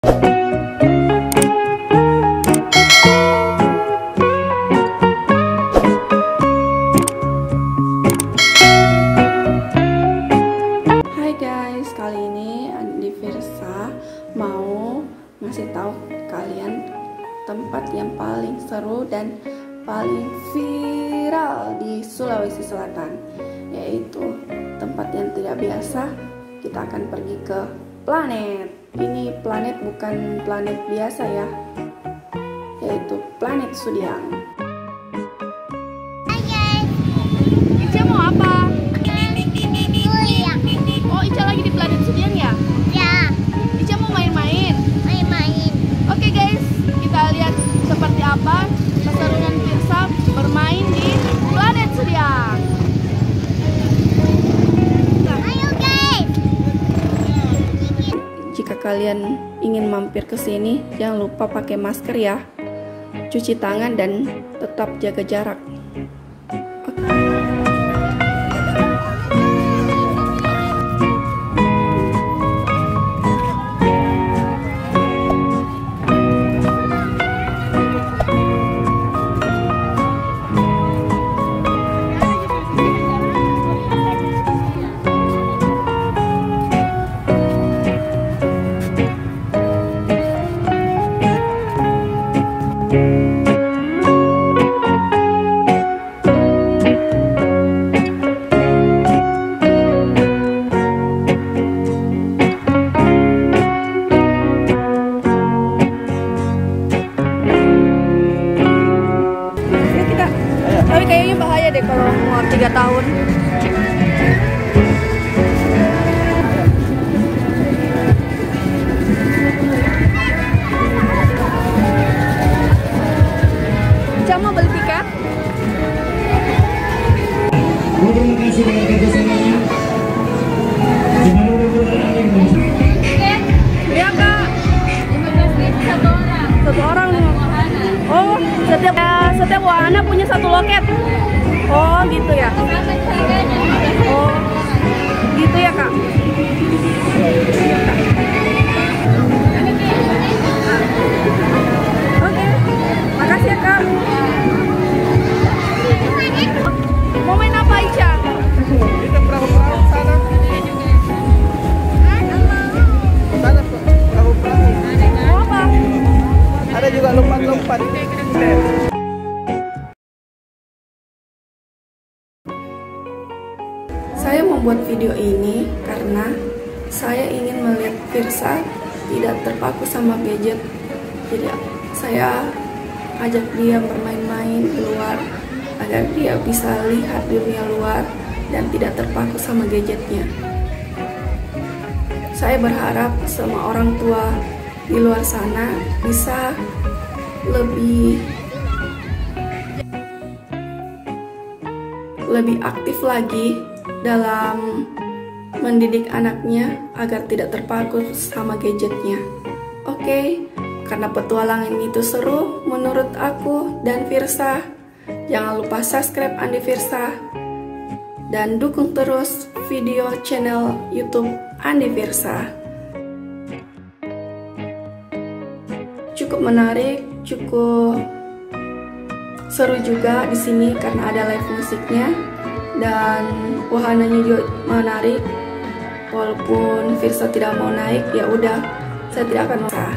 Hai guys, kali ini Andi Firsa mau ngasih tahu kalian tempat yang paling seru dan paling viral di Sulawesi Selatan, yaitu tempat yang tidak biasa. Kita akan pergi ke planet. Ini planet bukan planet biasa ya, yaitu planet Sudiang. Ica mau apa? Oh, Ica lagi di planet Sudiang ya? Ya, Ica mau main-main? main-main. Oke guys, kita lihat seperti apa keseruan Firsa bermain di planet Sudiang. Ayo guys. Jika kalian ingin mampir ke sini, jangan lupa pakai masker ya, cuci tangan dan tetap jaga jarak. Tapi kayaknya bahaya deh kalau umur 3 tahun. Ica mau beli tiket? Terima kasih banyak kerjasamanya. Iya kak. Satu orang. Oh, setiap wahana punya satu loket. Oh, gitu ya. Oh, gitu ya kak. Oke, makasih ya kak. Mau main apa Ica? Kita perahu-perahu sana. Sana perahu-perahu. Mau apa? Ada juga lompat-lompat. Saya membuat video ini karena saya ingin melihat Firsa tidak terpaku sama gadget. Jadi saya ajak dia bermain-main di luar agar dia bisa lihat dunia luar dan tidak terpaku sama gadgetnya. Saya berharap semua orang tua di luar sana bisa lebih aktif lagi dalam mendidik anaknya agar tidak terpaku sama gadgetnya. Oke, karena petualangan itu seru menurut aku dan Firsa. Jangan lupa subscribe Andi Firsa dan dukung terus video channel YouTube Andi Firsa. Cukup menarik, cukup seru juga di sini karena ada live musiknya dan wahananya juga menarik. Walaupun Firsa tidak mau naik, ya udah, saya tidak akan maksa.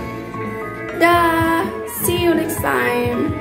Dah, see you next time.